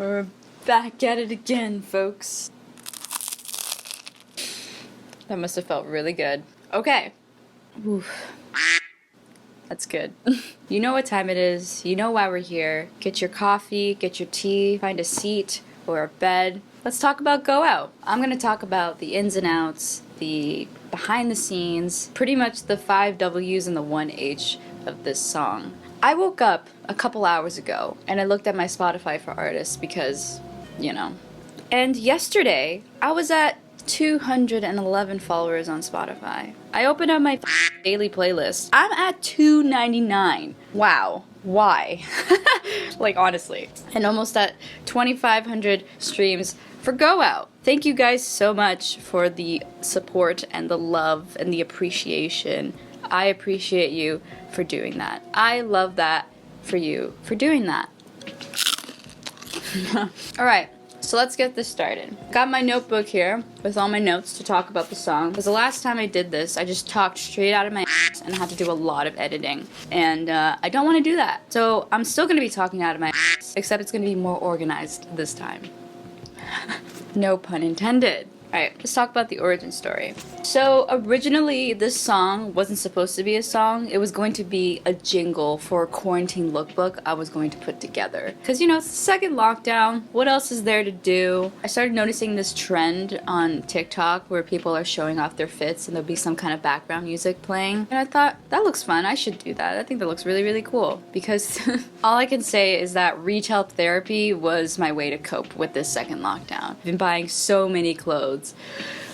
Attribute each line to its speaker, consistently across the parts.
Speaker 1: We're back at it again, folks. That must have felt really good. Okay. Oof. That's good. You know what time it is. You know why we're here. Get your coffee, get your tea, find a seat or a bed. Let's talk about Go Out. I'm going to talk about the ins and outs, the behind the scenes, pretty much the 5 W's and the 1 H of this song. I woke up a couple hours ago and I looked at my Spotify for artists because, you know. And yesterday, I was at 211 followers on Spotify. I opened up my daily playlist. I'm at 299. Wow. Why? Like, honestly. And almost at 2,500 streams for Go Out. Thank you guys so much for the support and the love and the appreciation. I appreciate you for doing that. I love that for you for doing that. Alright, so let's get this started. Got my notebook here with all my notes to talk about the song. Because the last time I did this, I just talked straight out of my ass and had to do a lot of editing. And I don't want to do that. So I'm still going to be talking out of my ass, except it's going to be more organized this time. No pun intended. Alright, let's talk about the origin story. So, originally, this song wasn't supposed to be a song. It was going to be a jingle for a quarantine lookbook I was going to put together. Because, you know, it's the second lockdown. What else is there to do? I started noticing this trend on TikTok where people are showing off their fits and there'll be some kind of background music playing. And I thought, that looks fun. I should do that. I think that looks really, really cool. Because all I can say is that retail therapy was my way to cope with this second lockdown. I've been buying so many clothes.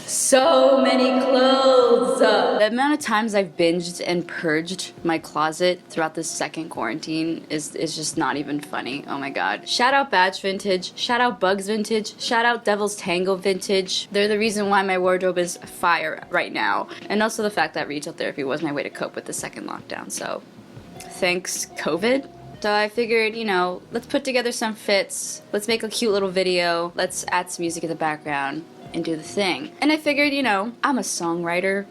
Speaker 1: So many clothes! The amount of times I've binged and purged my closet throughout this second quarantine is just not even funny. Oh my god. Shout out Badge Vintage, shout out Bugs Vintage, shout out Devil's Tango Vintage. They're the reason why my wardrobe is fire right now. And also the fact that retail therapy was my way to cope with the second lockdown, so thanks COVID. So I figured, you know, let's put together some fits, let's make a cute little video, let's add some music in the background and do the thing. And I figured, you know, I'm a songwriter.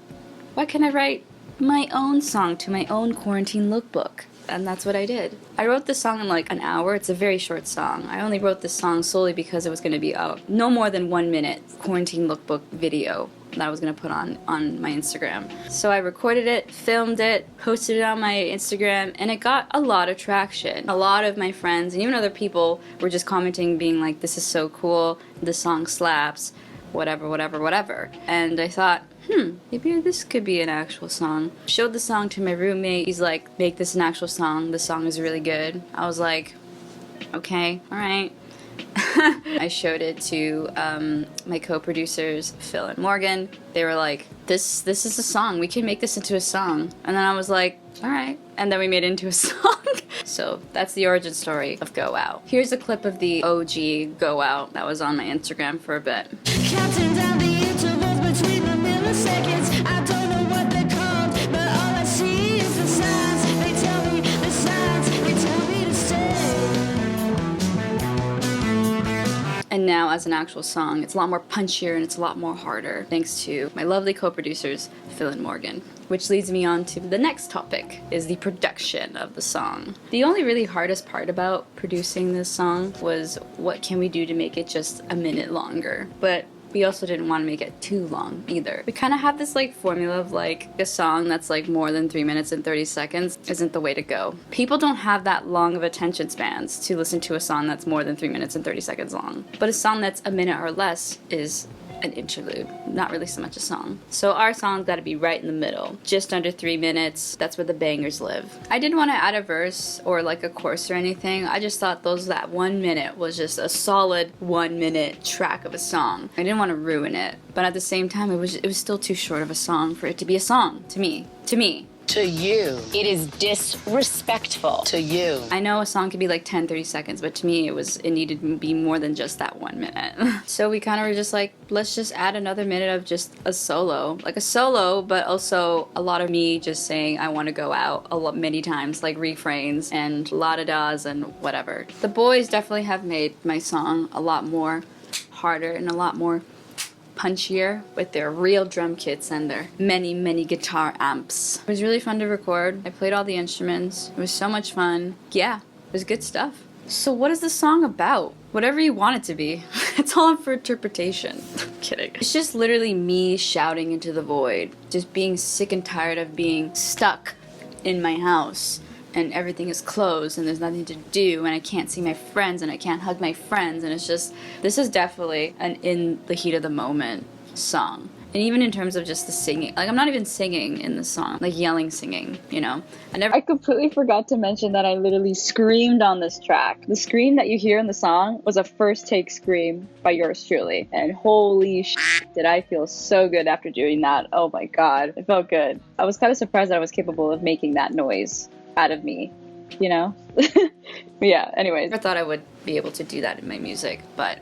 Speaker 1: Why can't I write my own song to my own quarantine lookbook? And that's what I did. I wrote this song in like an hour. It's a very short song. I only wrote this song solely because it was going to be a no more than 1 minute quarantine lookbook video that I was going to put on my Instagram. So I recorded it, filmed it, posted it on my Instagram, and it got a lot of traction. A lot of my friends and even other people were just commenting, being like, this is so cool, this song slaps, whatever, whatever, whatever. And I thought, maybe this could be an actual song. Showed the song to my roommate. He's like, make this an actual song. The song is really good. I was like, okay, alright. I showed it to my co-producers, Phil and Morgan. They were like, this is a song. We can make this into a song. And then I was like, alright. And then we made it into a song. So that's the origin story of Go Out. Here's a clip of the OG Go Out that was on my Instagram for a bit.
Speaker 2: Counting down the intervals between the milliseconds. I don't know what they're called, but all I see is the signs. They tell me, the signs, they tell me to stay.
Speaker 1: And now as an actual song, it's a lot more punchier and it's a lot more harder, thanks to my lovely co-producers, Phil and Morgan. Which leads me on to the next topic, is the production of the song. The only really hardest part about producing this song was what can we do to make it just a minute longer. But we also didn't want to make it too long either. We kind of have this like formula of like a song that's like more than 3 minutes and 30 seconds isn't the way to go. People don't have that long of attention spans to listen to a song that's more than 3 minutes and 30 seconds long. But a song that's a minute or less is an interlude, not really so much a song. So our song's got to be right in the middle, just under 3 minutes. That's where the bangers live. I didn't want to add a verse or like a chorus or anything. I just thought that 1 minute was just a solid 1 minute track of a song. I didn't want to ruin it, but at the same time, it was still too short of a song for it to be a song to me.
Speaker 3: To you.
Speaker 4: It is disrespectful.
Speaker 3: To you.
Speaker 1: I know a song could be like 10, 30 seconds, but to me it needed to be more than just that 1 minute. So we kind of were just like, let's just add another minute of just a solo. Like a solo, but also a lot of me just saying I want to go out many times, like refrains and la-da-das and whatever. The boys definitely have made my song a lot more harder and a lot more punchier with their real drum kits and their many guitar amps. It was really fun to record. I played all the instruments. It was so much fun. Yeah, it was good stuff. So what is the song about? Whatever you want it to be. It's all up for interpretation. I'm kidding. It's just literally me shouting into the void. Just being sick and tired of being stuck in my house. And everything is closed and there's nothing to do and I can't see my friends and I can't hug my friends. And it's just, this is definitely an in the heat of the moment song. And even in terms of just the singing, like I'm not even singing in the song, like yelling singing, you know?
Speaker 5: I completely forgot to mention that I literally screamed on this track. The scream that you hear in the song was a first take scream by yours truly. And holy shit, did I feel so good after doing that. Oh my god, it felt good. I was kind of surprised that I was capable of making that noise out of me, you know? But yeah, anyways.
Speaker 1: I thought I would be able to do that in my music, but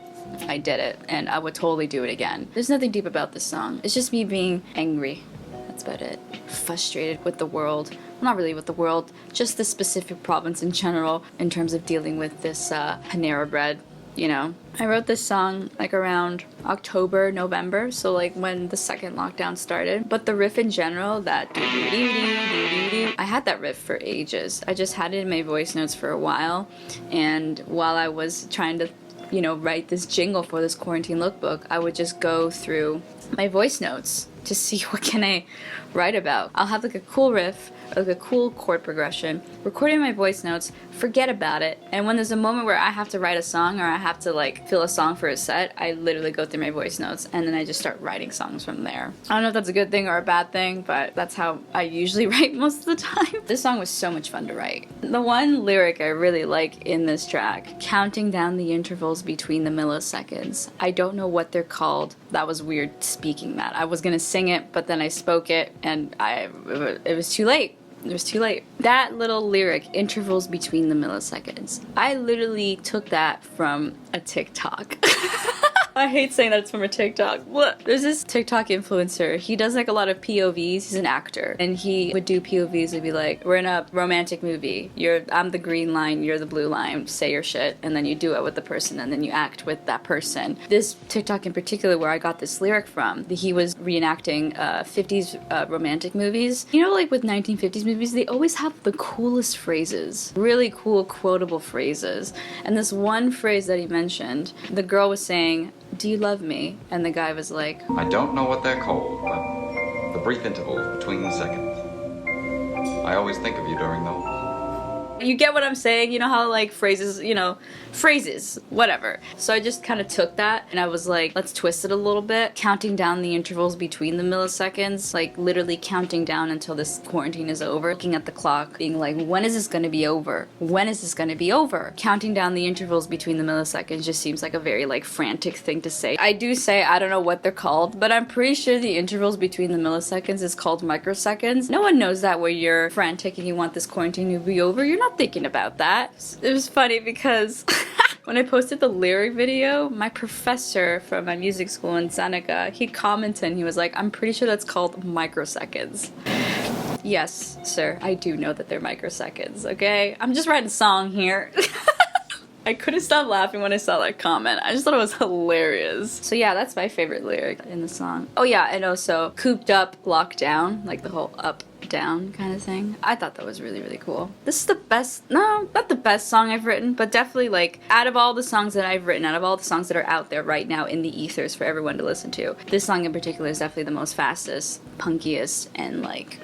Speaker 1: I did it, and I would totally do it again. There's nothing deep about this song. It's just me being angry. That's about it. Frustrated with the world. Well, not really with the world, just the specific province in general in terms of dealing with this Panera bread, you know. I wrote this song like around October, November, so like when the second lockdown started. But the riff in general, that doo-doo-doo-doo-doo-doo, I had that riff for ages. I just had it in my voice notes for a while, and while I was trying to, you know, write this jingle for this quarantine lookbook, I would just go through my voice notes to see what can I write about. I'll have like a cool riff, like a cool chord progression, recording my voice notes, forget about it, and when there's a moment where I have to write a song or I have to like fill a song for a set, I literally go through my voice notes and then I just start writing songs from there. I don't know if that's a good thing or a bad thing, but that's how I usually write most of the time. This song was so much fun to write. The one lyric I really like in this track, counting down the intervals between the milliseconds. I don't know what they're called. That was weird speaking that. I was gonna sing it, but then I spoke it and it was too late. It was too late. That little lyric, intervals between the milliseconds. I literally took that from a TikTok. I hate saying that it's from a TikTok. What? There's this TikTok influencer. He does like a lot of POVs. He's an actor. And he would do POVs and be like, we're in a romantic movie. I'm the green line, you're the blue line. Say your shit. And then you do it with the person and then you act with that person. This TikTok in particular where I got this lyric from, he was reenacting 50s romantic movies. You know, like with 1950s movies, they always have the coolest phrases. Really cool quotable phrases. And this one phrase that he mentioned, the girl was saying, "Do you love me?" And the guy was like,
Speaker 6: I don't know what they're called, but the brief intervals between seconds. I always think of you during those.
Speaker 1: you get what I'm saying? You know how like phrases, whatever. So I just kind of took that and I was like, let's twist it a little bit, counting down the intervals between the milliseconds, like literally counting down until this quarantine is over, looking at the clock, being like, when is this going to be over? When is this going to be over? Counting down the intervals between the milliseconds just seems like a very like frantic thing to say. I do say I don't know what they're called, but I'm pretty sure the intervals between the milliseconds is called microseconds. No one knows that when you're frantic and you want this quarantine to be over. You're not thinking about that. It was funny because when I posted the lyric video, my professor from my music school in Seneca, he commented and he was like, I'm pretty sure that's called microseconds. Yes, sir, I do know that they're microseconds, okay? I'm just writing a song here. I couldn't stop laughing when I saw that comment. I just thought it was hilarious. So yeah, that's my favorite lyric in the song. Oh yeah, and also cooped up, locked down, like the whole up, down kind of thing. I thought that was really, really cool. This is the best, no, not the best song I've written, but definitely like out of all the songs that I've written, out of all the songs that are out there right now in the ethers for everyone to listen to, this song in particular is definitely the most fastest, punkiest, and like,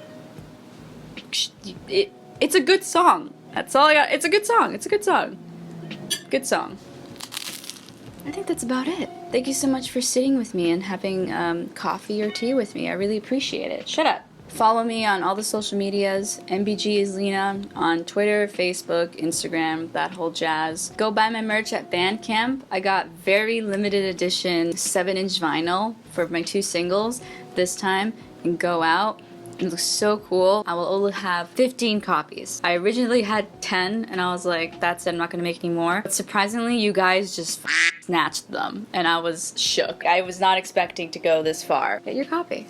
Speaker 1: it's a good song. That's all I got. It's a good song. It's a good song. Good song. I think that's about it. Thank you so much for sitting with me and having coffee or tea with me. I really appreciate it. Shut up. Follow me on all the social medias. MBG is Lena on Twitter, Facebook, Instagram, that whole jazz. Go buy my merch at Bandcamp. I got very limited edition 7-inch vinyl for my 2 singles this time, and Go Out. It looks so cool. I will only have 15 copies. I originally had 10 and I was like, that's it, I'm not gonna make any more. But surprisingly, you guys just snatched them and I was shook. I was not expecting to go this far. Get your copy.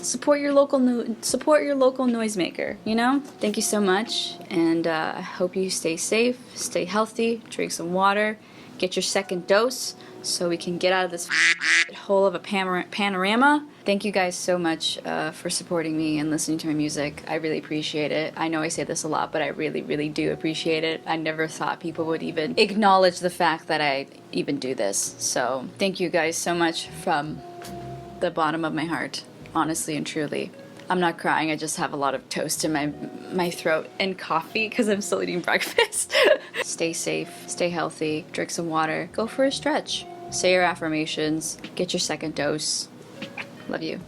Speaker 1: support your local noisemaker, you know? Thank you so much, and I hope you stay safe, stay healthy, drink some water, get your second dose so we can get out of this hole of a panorama. Thank you guys so much for supporting me and listening to my music. I really appreciate it. I know I say this a lot, but I really, really do appreciate it. I never thought people would even acknowledge the fact that I even do this. So thank you guys so much from the bottom of my heart, honestly and truly. I'm not crying, I just have a lot of toast in my throat and coffee because I'm still eating breakfast. Stay safe, stay healthy, drink some water, go for a stretch, say your affirmations, get your second dose. Love you.